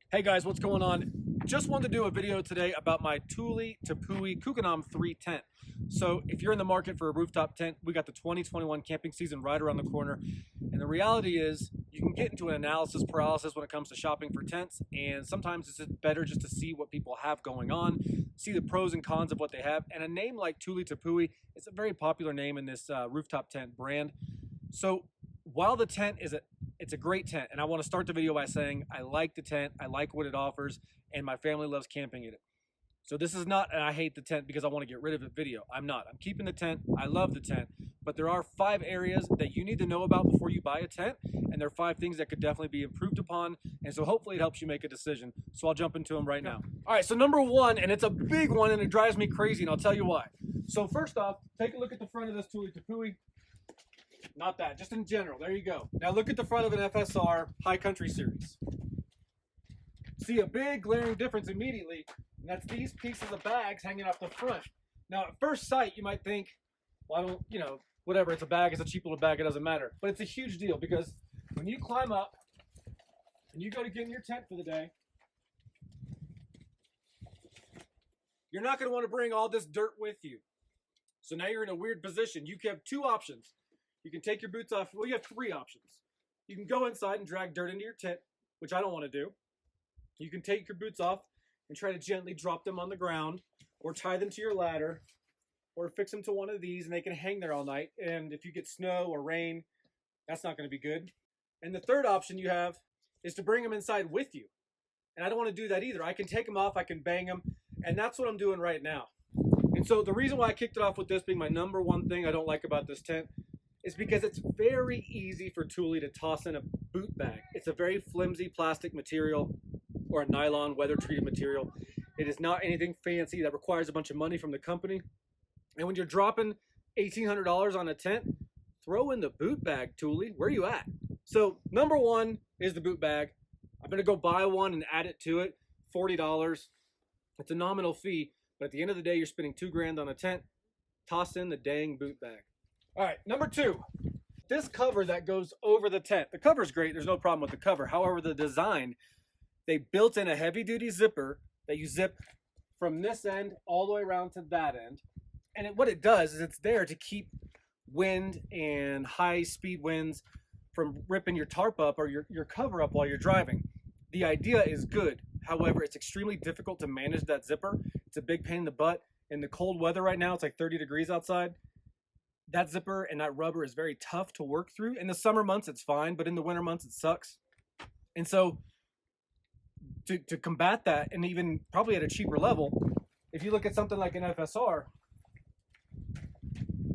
Hey guys, what's going on? Just wanted to do a video today about my Thule Tepui Kukenam 3 tent. So if you're in the market for a rooftop tent, we got the 2021 camping season right around the corner. And the reality is you can get into an analysis paralysis when it comes to shopping for tents. And sometimes it's better just to see what people have going on, see the pros and cons of what they have. And a name like Thule Tepui is a very popular name in this rooftop tent brand. So while the tent is it's a great tent, and I want to start the video by saying I like the tent, I like what it offers, and my family loves camping in it. So this is not an I hate the tent because I want to get rid of it video. I'm not. I'm keeping the tent. I love the tent. But there are 5 areas that you need to know about before you buy a tent, and there are 5 things that could definitely be improved upon, and so hopefully it helps you make a decision. So I'll jump into them right now. All right, so number 1, and it's a big one, and it drives me crazy, and I'll tell you why. So first off, take a look at the front of this Thule Tepui. Not that, just in general. There you go. Now look at the front of an FSR High Country Series. See a big glaring difference immediately, and that's these pieces of bags hanging off the front. Now at first sight, you might think, well, I don't, whatever, it's a bag, it's a cheap little bag, it doesn't matter. But it's a huge deal because when you climb up and you go to get in your tent for the day, you're not going to want to bring all this dirt with you. So now you're in a weird position. You have 2 options. You can take your boots off. Well, you have 3 options. You can go inside and drag dirt into your tent, which I don't want to do. You can take your boots off and try to gently drop them on the ground, or tie them to your ladder, or fix them to one of these and they can hang there all night. And if you get snow or rain, that's not going to be good. And the third option you have is to bring them inside with you. And I don't want to do that either. I can take them off, I can bang them, and that's what I'm doing right now. And so the reason why I kicked it off with this being my number 1 thing I don't like about this tent is because it's very easy for Thule to toss in a boot bag. It's a very flimsy plastic material or a nylon weather-treated material. It is not anything fancy that requires a bunch of money from the company. And when you're dropping $1,800 on a tent, throw in the boot bag, Thule. Where are you at? So number 1 is the boot bag. I'm gonna go buy one and add it to it, $40. It's a nominal fee, but at the end of the day, you're spending $2 grand on a tent. Toss in the dang boot bag. All right, number 2, this cover that goes over the tent. The cover's great, there's no problem with the cover. However, the design, they built in a heavy duty zipper that you zip from this end all the way around to that end. And what it does is it's there to keep wind and high speed winds from ripping your tarp up or your cover up while you're driving. The idea is good. However, it's extremely difficult to manage that zipper. It's a big pain in the butt. In the cold weather right now, it's like 30 degrees outside. That zipper and that rubber is very tough to work through. In the summer months, it's fine, but in the winter months, it sucks. And so to combat that, and even probably at a cheaper level, if you look at something like an FSR,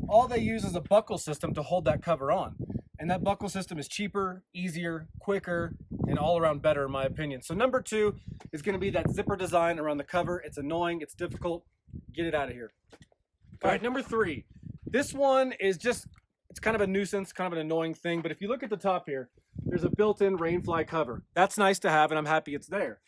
all they use is a buckle system to hold that cover on. And that buckle system is cheaper, easier, quicker, and all around better in my opinion. So number 2 is gonna be that zipper design around the cover. It's annoying, it's difficult, get it out of here. All right, number 3. This one is just, it's kind of a nuisance, kind of an annoying thing, but if you look at the top here, there's a built-in rainfly cover. That's nice to have, and I'm happy it's there.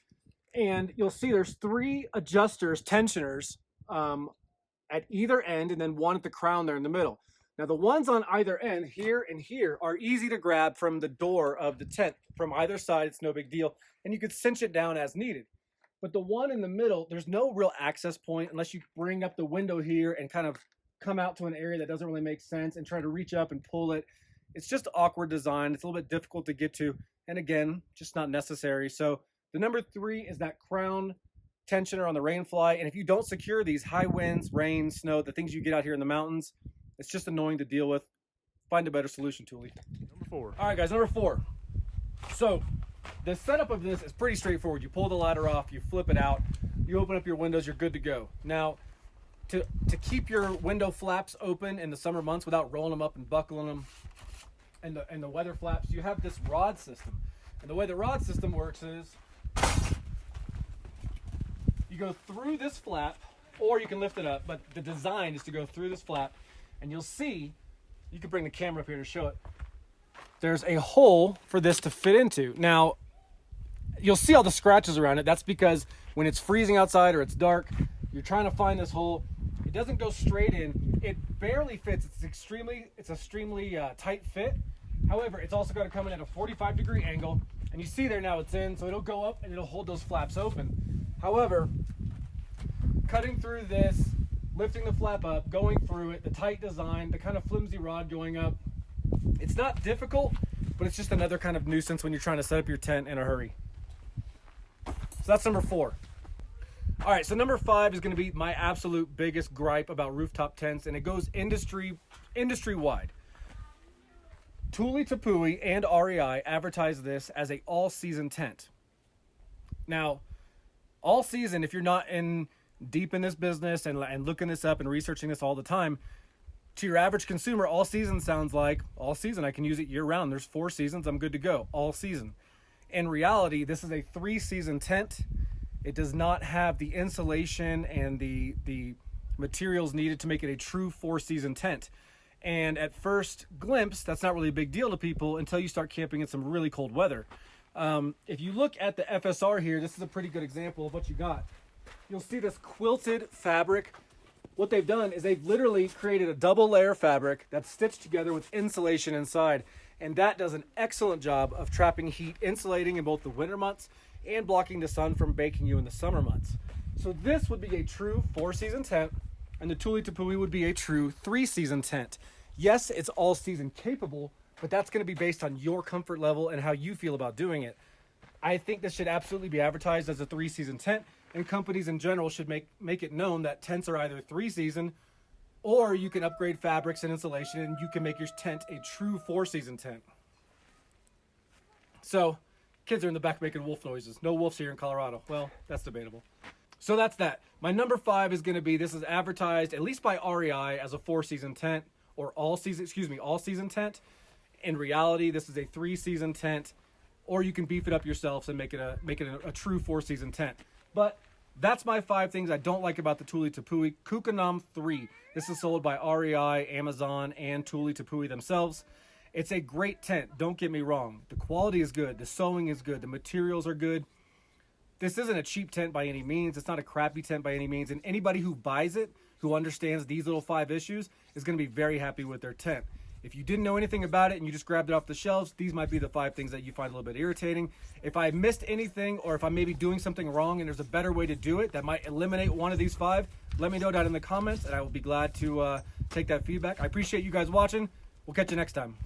And you'll see there's 3 adjusters, tensioners, at either end, and then 1 at the crown there in the middle. Now the ones on either end, here and here, are easy to grab from the door of the tent. From either side, it's no big deal, and you could cinch it down as needed. But the one in the middle, there's no real access point unless you bring up the window here and kind of come out to an area that doesn't really make sense and try to reach up and pull it. It's just awkward design. It's a little bit difficult to get to, and again, just not necessary. So the number 3 is that crown tensioner on the rainfly, and if you don't secure these high winds, rain, snow, the things you get out here in the mountains, it's just annoying to deal with. Find a better solution, Thule. Number 4. All right, guys, number 4. So the setup of this is pretty straightforward. You pull the ladder off, you flip it out, you open up your windows, you're good to go. Now, to keep your window flaps open in the summer months without rolling them up and buckling them, and the weather flaps, you have this rod system. And the way the rod system works is you go through this flap, or you can lift it up, but the design is to go through this flap, and you'll see, you can bring the camera up here to show it, there's a hole for this to fit into. Now, you'll see all the scratches around it. That's because when it's freezing outside or it's dark, you're trying to find this hole. It doesn't go straight in. It barely fits. It's extremely tight fit. However, it's also got to come in at a 45-degree angle, And you see there now it's in, so it'll go up and it'll hold those flaps open. However, cutting through this, lifting the flap up, going through it, the tight design, the kind of flimsy rod going up, it's not difficult, but it's just another kind of nuisance when you're trying to set up your tent in a hurry. So that's number 4. All right, so number 5 is going to be my absolute biggest gripe about rooftop tents, and it goes industry-wide. Thule Tepui and REI advertise this as a all-season tent. Now, all season, if you're not deep in this business and looking this up and researching this all the time, to your average consumer, all season sounds like all season. I can use it year-round. There's 4 seasons. I'm good to go. All season. In reality, this is a 3-season tent. It does not have the insulation and the materials needed to make it a true 4-season tent. And at first glimpse, that's not really a big deal to people until you start camping in some really cold weather. If you look at the FSR here, this is a pretty good example of what you got. You'll see this quilted fabric. What they've done is they've literally created a double layer fabric that's stitched together with insulation inside. And that does an excellent job of trapping heat, insulating in both the winter months and blocking the sun from baking you in the summer months. So this would be a true 4-season tent, and the Thule Tepui would be a true 3-season tent. Yes, it's all season capable, but that's going to be based on your comfort level and how you feel about doing it. I think this should absolutely be advertised as a 3-season tent, and companies in general should make it known that tents are either 3-season, or you can upgrade fabrics and insulation and you can make your tent a true 4-season tent. So, kids are in the back making wolf noises. No wolves here in Colorado. Well, that's debatable. So that's that. My number 5 is going to be, this is advertised, at least by REI, as a 4-season tent, or all-season tent. In reality, this is a 3-season tent, or you can beef it up yourselves and make it a true 4-season tent. But that's my 5 things I don't like about the Thule Tepui Kukenam 3. This is sold by REI, Amazon, and Thule Tepui themselves. It's a great tent, don't get me wrong. The quality is good, the sewing is good, the materials are good. This isn't a cheap tent by any means. It's not a crappy tent by any means. And anybody who buys it, who understands these little 5 issues, is going to be very happy with their tent. If you didn't know anything about it and you just grabbed it off the shelves, these might be the 5 things that you find a little bit irritating. If I missed anything, or if I'm maybe doing something wrong and there's a better way to do it that might eliminate one of these 5, let me know down in the comments and I will be glad to take that feedback. I appreciate you guys watching. We'll catch you next time.